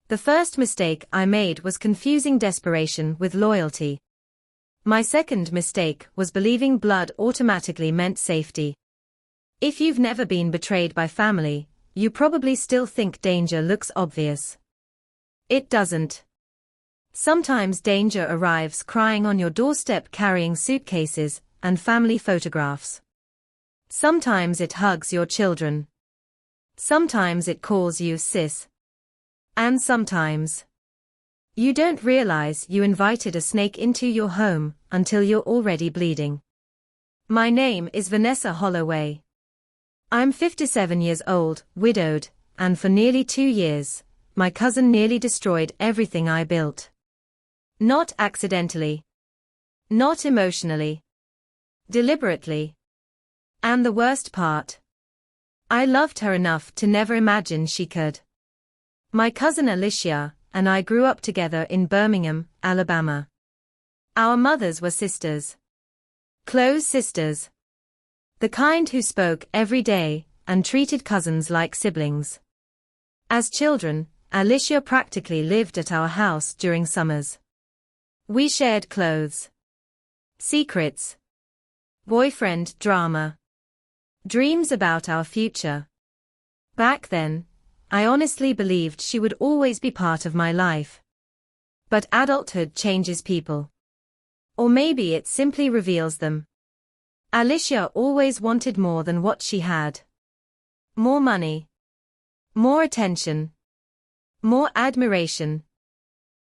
The first mistake I made was confusing desperation with loyalty. My second mistake was believing blood automatically meant safety. If you've never been betrayed by family, you probably still think danger looks obvious. It doesn't. Sometimes danger arrives crying on your doorstep carrying suitcases and family photographs. Sometimes it hugs your children. Sometimes it calls you sis. And sometimes you don't realize you invited a snake into your home until you're already bleeding. My name is Vanessa Holloway. I'm 57 years old, widowed, and for nearly 2 years, my cousin nearly destroyed everything I built. Not accidentally. Not emotionally. Deliberately. And the worst part, I loved her enough to never imagine she could. My cousin Alicia and I grew up together in Birmingham, Alabama. Our mothers were sisters. Close sisters. The kind who spoke every day and treated cousins like siblings. As children, Alicia practically lived at our house during summers. We shared clothes, secrets, boyfriend drama, dreams about our future. Back then, I honestly believed she would always be part of my life. But adulthood changes people. Or maybe it simply reveals them. Alicia always wanted more than what she had. More money. More attention. More admiration.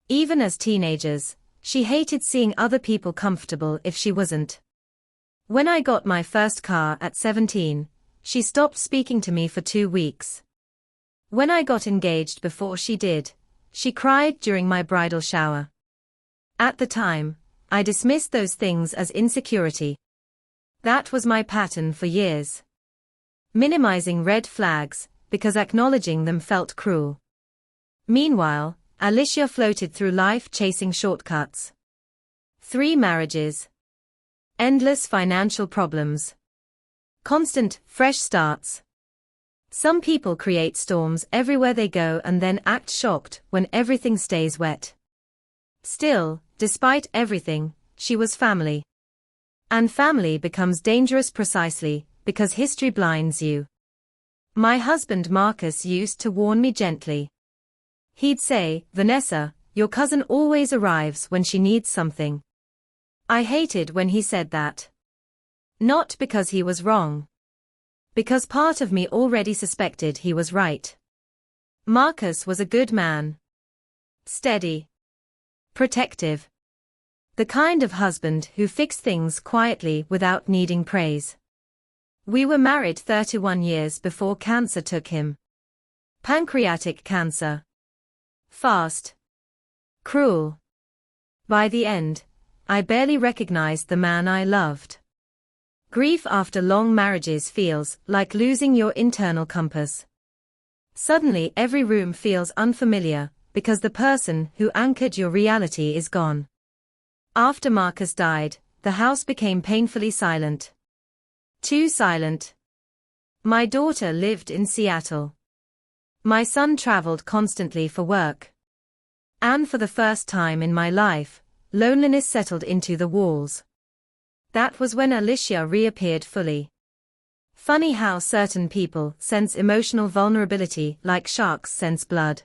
Even as teenagers, she hated seeing other people comfortable if she wasn't. When I got my first car at 17, she stopped speaking to me for 2 weeks. When I got engaged before she did, she cried during my bridal shower. At the time, I dismissed those things as insecurity. That was my pattern for years. Minimizing red flags, because acknowledging them felt cruel. Meanwhile, Alicia floated through life chasing shortcuts. 3 marriages. Endless financial problems. Constant, fresh starts. Some people create storms everywhere they go and then act shocked when everything stays wet. Still, despite everything, she was family. And family becomes dangerous precisely because history blinds you. My husband Marcus used to warn me gently. He'd say, "Vanessa, your cousin always arrives when she needs something." I hated when he said that. Not because he was wrong. Because part of me already suspected he was right. Marcus was a good man. Steady. Protective. The kind of husband who fixed things quietly without needing praise. We were married 31 years before cancer took him. Pancreatic cancer. Fast. Cruel. By the end, I barely recognized the man I loved. Grief after long marriages feels like losing your internal compass. Suddenly every room feels unfamiliar, because the person who anchored your reality is gone. After Marcus died, the house became painfully silent. Too silent. My daughter lived in Seattle. My son traveled constantly for work. And for the first time in my life, loneliness settled into the walls. That was when Alicia reappeared fully. Funny how certain people sense emotional vulnerability like sharks sense blood.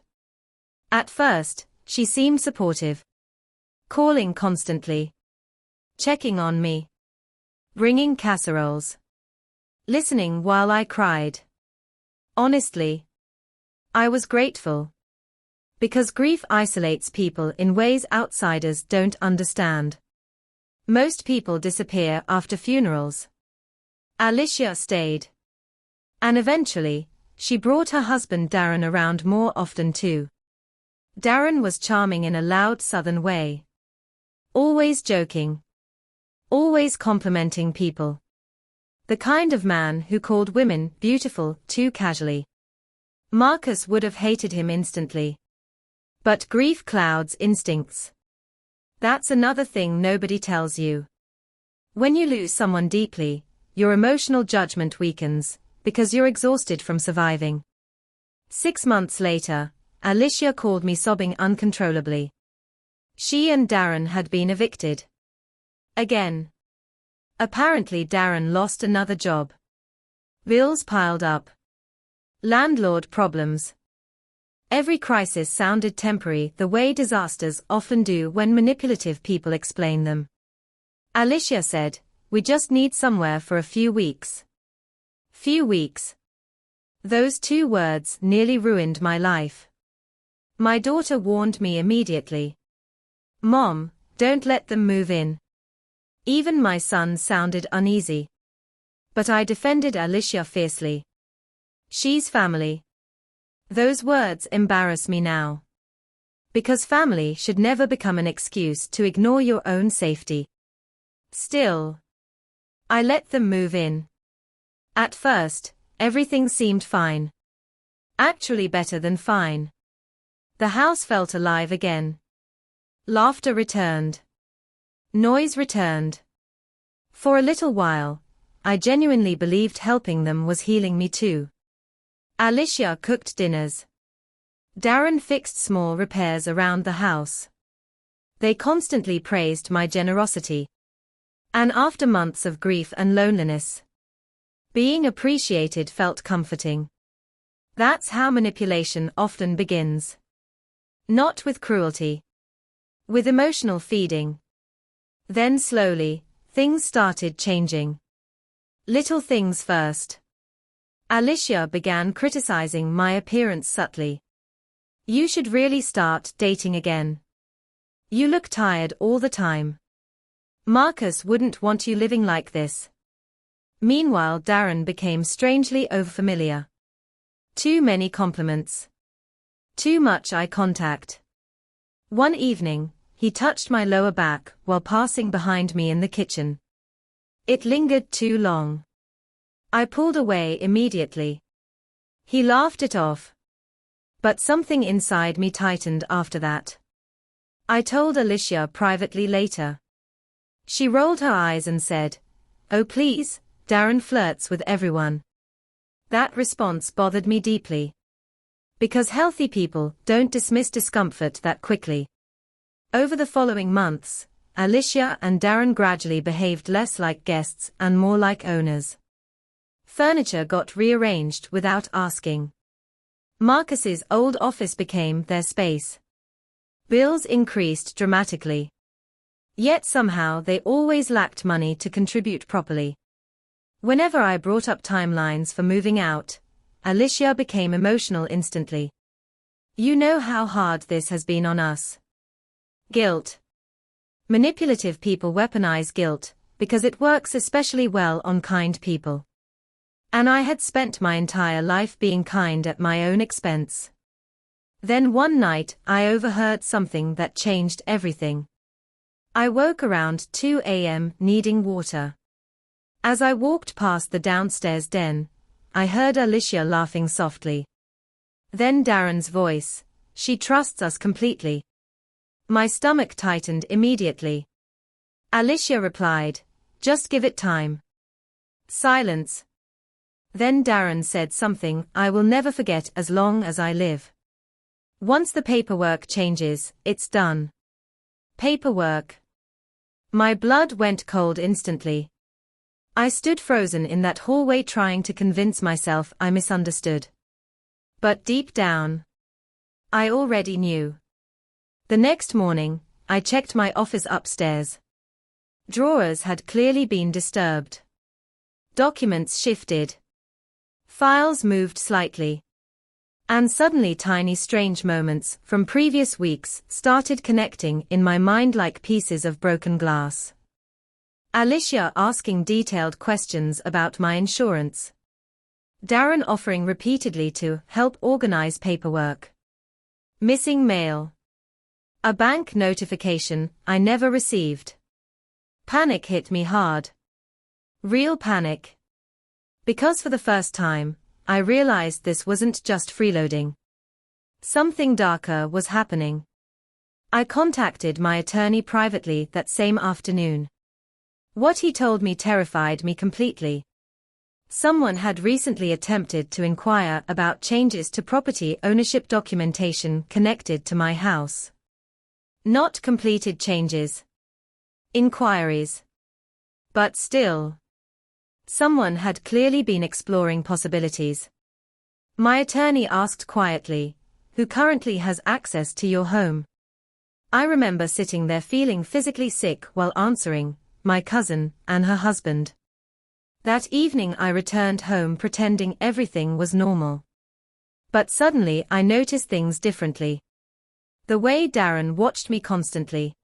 At first, she seemed supportive. Calling constantly. Checking on me. Bringing casseroles. Listening while I cried. Honestly, I was grateful. Because grief isolates people in ways outsiders don't understand. Most people disappear after funerals. Alicia stayed. And eventually, she brought her husband Darren around more often too. Darren was charming in a loud southern way. Always joking. Always complimenting people. The kind of man who called women beautiful too casually. Marcus would have hated him instantly. But grief clouds instincts. That's another thing nobody tells you. When you lose someone deeply, your emotional judgment weakens, because you're exhausted from surviving. 6 months later, Alicia called me sobbing uncontrollably. She and Darren had been evicted. Again. Apparently Darren lost another job. Bills piled up. Landlord problems. Every crisis sounded temporary, the way disasters often do when manipulative people explain them. Alicia said, "We just need somewhere for a few weeks." Few weeks. Those two words nearly ruined my life. My daughter warned me immediately. "Mom, don't let them move in." Even my son sounded uneasy. But I defended Alicia fiercely. She's family. Those words embarrass me now. Because family should never become an excuse to ignore your own safety. Still, I let them move in. At first, everything seemed fine. Actually better than fine. The house felt alive again. Laughter returned. Noise returned. For a little while, I genuinely believed helping them was healing me too. Alicia cooked dinners. Darren fixed small repairs around the house. They constantly praised my generosity. And after months of grief and loneliness, being appreciated felt comforting. That's how manipulation often begins. Not with cruelty. With emotional feeding. Then slowly, things started changing. Little things first. Alicia began criticizing my appearance subtly. "You should really start dating again. You look tired all the time. Marcus wouldn't want you living like this." Meanwhile, Darren became strangely overfamiliar. Too many compliments. Too much eye contact. One evening, he touched my lower back while passing behind me in the kitchen. It lingered too long. I pulled away immediately. He laughed it off. But something inside me tightened after that. I told Alicia privately later. She rolled her eyes and said, "Oh please, Darren flirts with everyone." That response bothered me deeply. Because healthy people don't dismiss discomfort that quickly. Over the following months, Alicia and Darren gradually behaved less like guests and more like owners. Furniture got rearranged without asking. Marcus's old office became their space. Bills increased dramatically. Yet somehow they always lacked money to contribute properly. Whenever I brought up timelines for moving out, Alicia became emotional instantly. "You know how hard this has been on us." Guilt. Manipulative people weaponize guilt, because it works especially well on kind people. And I had spent my entire life being kind at my own expense. Then one night, I overheard something that changed everything. I woke around 2 a.m. needing water. As I walked past the downstairs den, I heard Alicia laughing softly. Then Darren's voice, "She trusts us completely." My stomach tightened immediately. Alicia replied, "Just give it time." Silence. Then Darren said something I will never forget as long as I live. "Once the paperwork changes, it's done." Paperwork. My blood went cold instantly. I stood frozen in that hallway trying to convince myself I misunderstood. But deep down, I already knew. The next morning, I checked my office upstairs. Drawers had clearly been disturbed. Documents shifted. Files moved slightly. And suddenly tiny strange moments from previous weeks started connecting in my mind like pieces of broken glass. Alicia asking detailed questions about my insurance. Darren offering repeatedly to help organize paperwork. Missing mail. A bank notification I never received. Panic hit me hard. Real panic. Because for the first time, I realized this wasn't just freeloading. Something darker was happening. I contacted my attorney privately that same afternoon. What he told me terrified me completely. Someone had recently attempted to inquire about changes to property ownership documentation connected to my house. Not completed changes. Inquiries. But still. Someone had clearly been exploring possibilities. My attorney asked quietly, "Who currently has access to your home?" I remember sitting there feeling physically sick while answering, "My cousin and her husband." That evening I returned home pretending everything was normal. But suddenly I noticed things differently. The way Darren watched me constantly.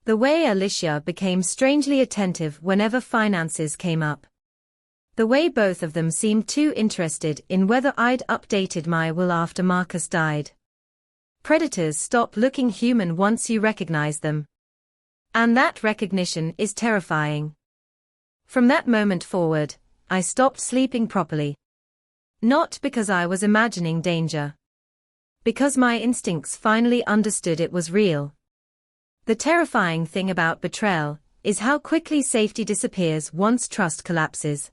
The way Alicia became strangely attentive whenever finances came up. The way both of them seemed too interested in whether I'd updated my will after Marcus died. Predators stop looking human once you recognize them. And that recognition is terrifying. From that moment forward, I stopped sleeping properly. Not because I was imagining danger. Because my instincts finally understood it was real. The terrifying thing about betrayal is how quickly safety disappears once trust collapses.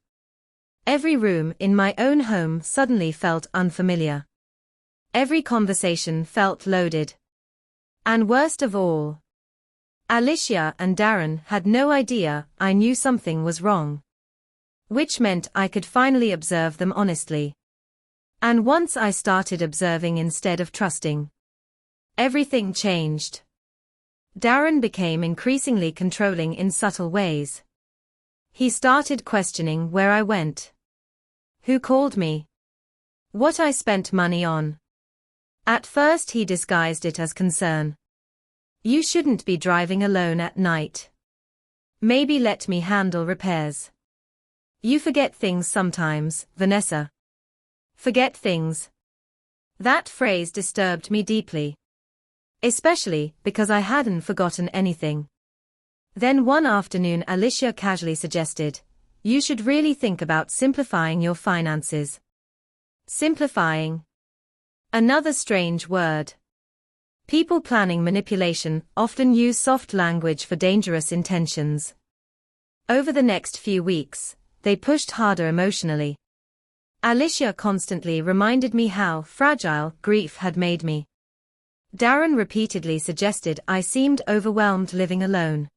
Every room in my own home suddenly felt unfamiliar. Every conversation felt loaded. And worst of all, Alicia and Darren had no idea I knew something was wrong. Which meant I could finally observe them honestly. And once I started observing instead of trusting, everything changed. Darren became increasingly controlling in subtle ways. He started questioning where I went, who called me, what I spent money on. At first he disguised it as concern. "You shouldn't be driving alone at night. Maybe let me handle repairs. You forget things sometimes, Vanessa." Forget things. That phrase disturbed me deeply. Especially because I hadn't forgotten anything. Then one afternoon Alicia casually suggested, "You should really think about simplifying your finances." Simplifying. Another strange word. People planning manipulation often use soft language for dangerous intentions. Over the next few weeks, they pushed harder emotionally. Alicia constantly reminded me how fragile grief had made me. Darren repeatedly suggested I seemed overwhelmed living alone.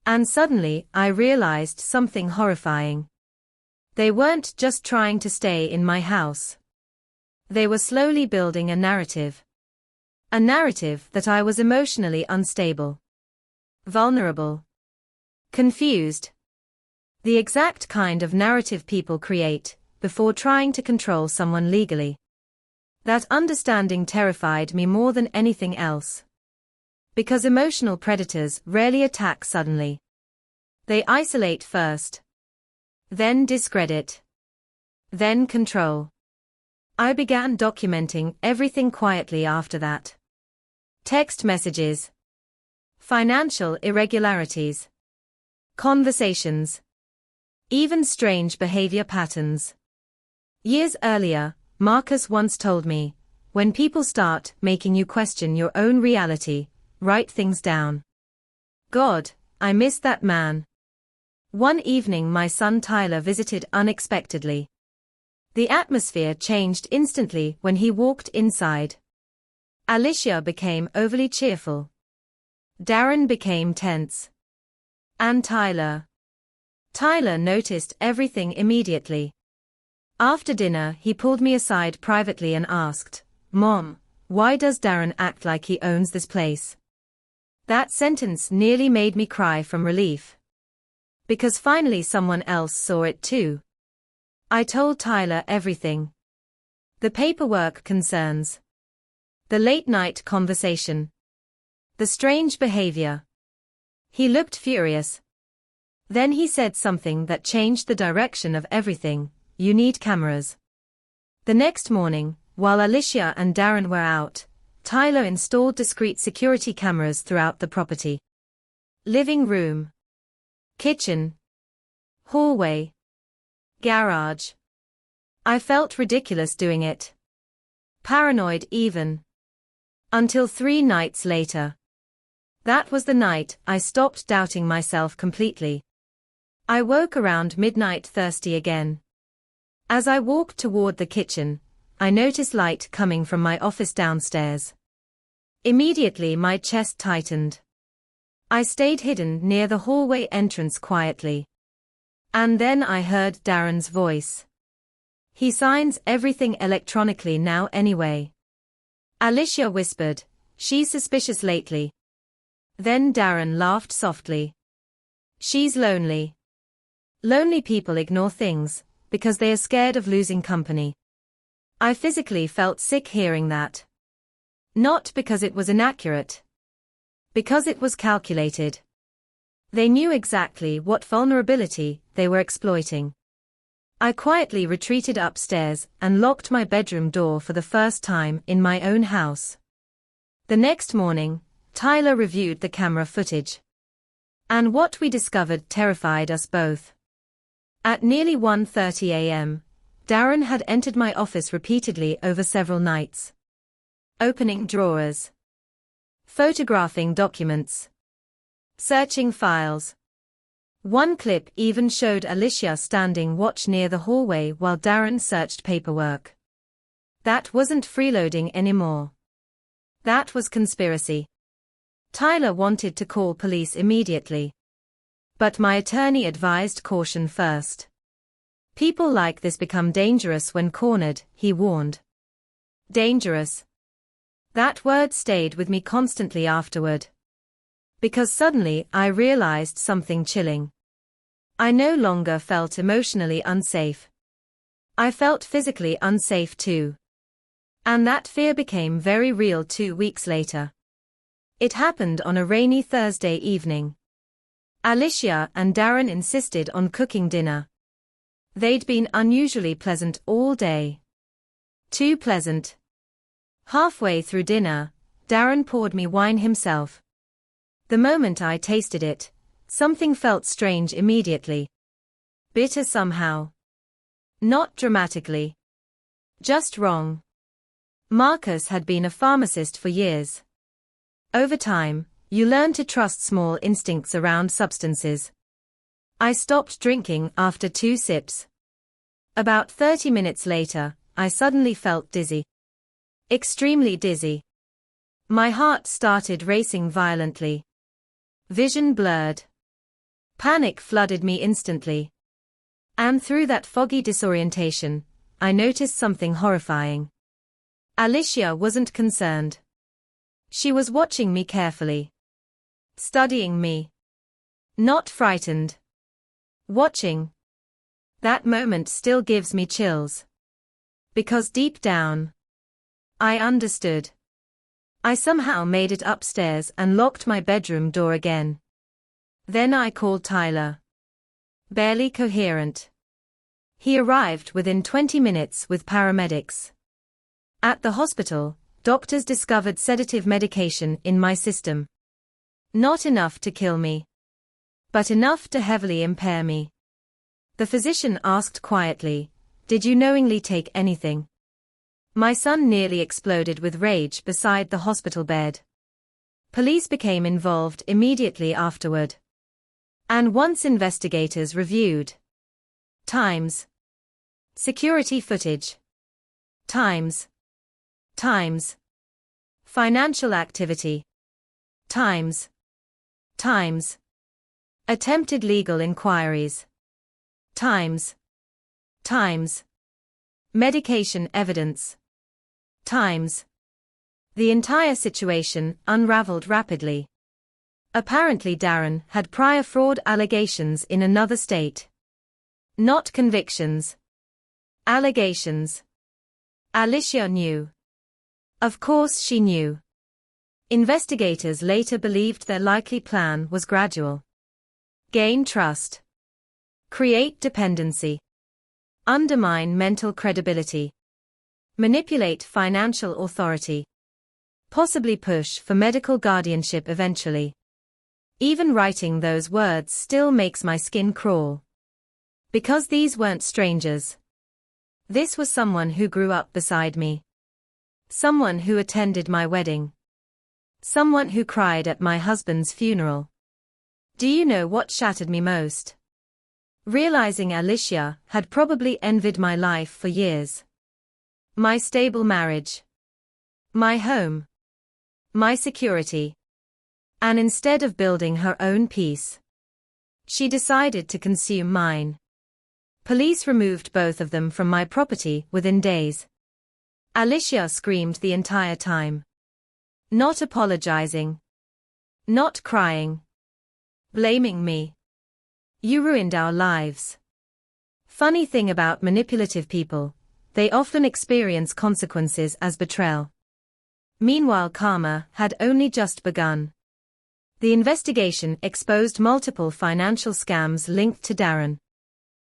And suddenly I realized something horrifying. They weren't just trying to stay in my house. They were slowly building a narrative. A narrative that I was emotionally unstable, vulnerable, confused. The exact kind of narrative people create before trying to control someone legally. That understanding terrified me more than anything else. Because emotional predators rarely attack suddenly. They isolate first. Then discredit. Then control. I began documenting everything quietly after that. Text messages. Financial irregularities. Conversations. Even strange behavior patterns. Years earlier, Marcus once told me, "When people start making you question your own reality, write things down." God, I miss that man. One evening my son Tyler visited unexpectedly. The atmosphere changed instantly when he walked inside. Alicia became overly cheerful. Darren became tense. And Tyler noticed everything immediately. After dinner he pulled me aside privately and asked, "Mom, why does Darren act like he owns this place?" That sentence nearly made me cry from relief. Because finally someone else saw it too. I told Tyler everything. The paperwork concerns. The late-night conversation. The strange behavior. He looked furious. Then he said something that changed the direction of everything. "You need cameras." The next morning, while Alicia and Darren were out, Tyler installed discreet security cameras throughout the property. Living room. Kitchen. Hallway. Garage. I felt ridiculous doing it. Paranoid even. Until 3 nights later. That was the night I stopped doubting myself completely. I woke around midnight thirsty again. As I walked toward the kitchen, I noticed light coming from my office downstairs. Immediately my chest tightened. I stayed hidden near the hallway entrance quietly. And then I heard Darren's voice. He signs everything electronically now anyway. Alicia whispered, she's suspicious lately. Then Darren laughed softly. She's lonely. Lonely people ignore things, because they are scared of losing company. I physically felt sick hearing that. Not because it was inaccurate. Because it was calculated. They knew exactly what vulnerability they were exploiting. I quietly retreated upstairs and locked my bedroom door for the first time in my own house. The next morning, Tyler reviewed the camera footage. And what we discovered terrified us both. At nearly 1:30 a.m., Darren had entered my office repeatedly over several nights. Opening drawers. Photographing documents. Searching files. One clip even showed Alicia standing watch near the hallway while Darren searched paperwork. That wasn't freeloading anymore. That was conspiracy. Tyler wanted to call police immediately. But my attorney advised caution first. People like this become dangerous when cornered, he warned. Dangerous. That word stayed with me constantly afterward. Because suddenly I realized something chilling. I no longer felt emotionally unsafe. I felt physically unsafe too. And that fear became very real 2 weeks later. It happened on a rainy Thursday evening. Alicia and Darren insisted on cooking dinner. They'd been unusually pleasant all day. Too pleasant. Halfway through dinner, Darren poured me wine himself. The moment I tasted it, something felt strange immediately. Bitter somehow. Not dramatically. Just wrong. Marcus had been a pharmacist for years. Over time, you learn to trust small instincts around substances. I stopped drinking after 2 sips. About 30 minutes later, I suddenly felt dizzy. Extremely dizzy. My heart started racing violently. Vision blurred. Panic flooded me instantly. And through that foggy disorientation, I noticed something horrifying. Alicia wasn't concerned. She was watching me carefully. Studying me. Not frightened. Watching. That moment still gives me chills. Because deep down, I understood. I somehow made it upstairs and locked my bedroom door again. Then I called Tyler. Barely coherent. He arrived within 20 minutes with paramedics. At the hospital, doctors discovered sedative medication in my system. Not enough to kill me. But enough to heavily impair me. The physician asked quietly, "Did you knowingly take anything?" My son nearly exploded with rage beside the hospital bed. Police became involved immediately afterward. And once investigators reviewed times, security footage, times, financial activity, times, attempted legal inquiries, times, medication evidence, times. The entire situation unraveled rapidly. Apparently Darren had prior fraud allegations in another state. Not convictions. Allegations. Alicia knew. Of course she knew. Investigators later believed their likely plan was gradual. Gain trust. Create dependency. Undermine mental credibility. Manipulate financial authority. Possibly push for medical guardianship eventually. Even writing those words still makes my skin crawl. Because these weren't strangers. This was someone who grew up beside me. Someone who attended my wedding. Someone who cried at my husband's funeral. Do you know what shattered me most? realizing Alicia had probably envied my life for years. My stable marriage. My home. My security. And instead of building her own peace, she decided to consume mine. Police removed both of them from my property within days. Alicia screamed the entire time. Not apologizing. Not crying. Blaming me. You ruined our lives. Funny thing about manipulative people, they often experience consequences as betrayal. Meanwhile, karma had only just begun. The investigation exposed multiple financial scams linked to Darren.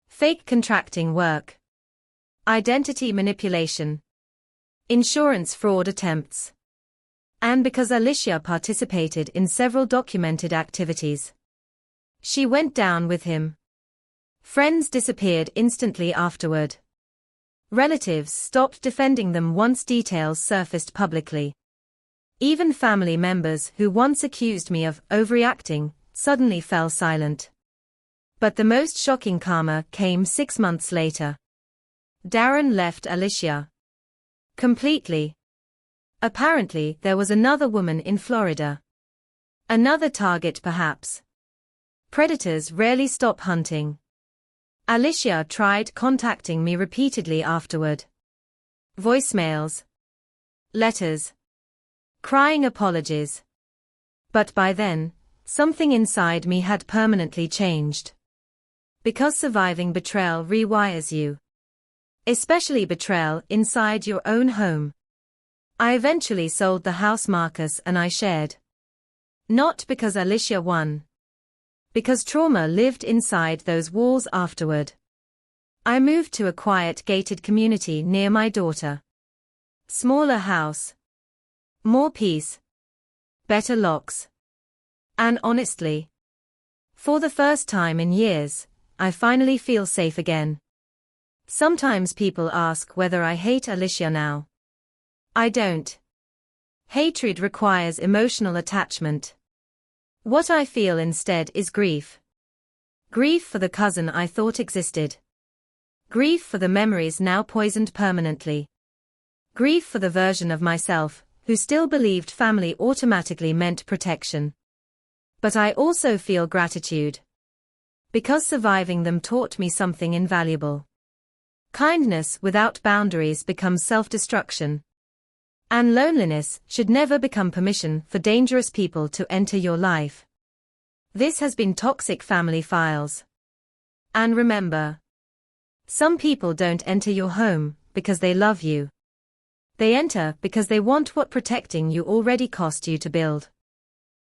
Fake contracting work. Identity manipulation. Insurance fraud attempts. And because Alicia participated in several documented activities, she went down with him. Friends disappeared instantly afterward. Relatives stopped defending them once details surfaced publicly. Even family members who once accused me of overreacting suddenly fell silent. But the most shocking karma came 6 months later. Darren left Alicia. Completely. Apparently there was another woman in Florida. Another target perhaps. Predators rarely stop hunting. Alicia tried contacting me repeatedly afterward. Voicemails. Letters. Crying apologies. But by then, something inside me had permanently changed. Because surviving betrayal rewires you. Especially betrayal inside your own home. I eventually sold the house Marcus and I shared. Not because Alicia won. Because trauma lived inside those walls afterward. I moved to a quiet gated community near my daughter. Smaller house. More peace. Better locks. And honestly, for the first time in years, I finally feel safe again. Sometimes people ask whether I hate Alicia now. I don't. Hatred requires emotional attachment. What I feel instead is grief. Grief for the cousin I thought existed. Grief for the memories now poisoned permanently. Grief for the version of myself who still believed family automatically meant protection. But I also feel gratitude. Because surviving them taught me something invaluable. Kindness without boundaries becomes self-destruction. And loneliness should never become permission for dangerous people to enter your life. This has been Toxic Family Files. And remember, some people don't enter your home because they love you. They enter because they want what protecting you already cost you to build.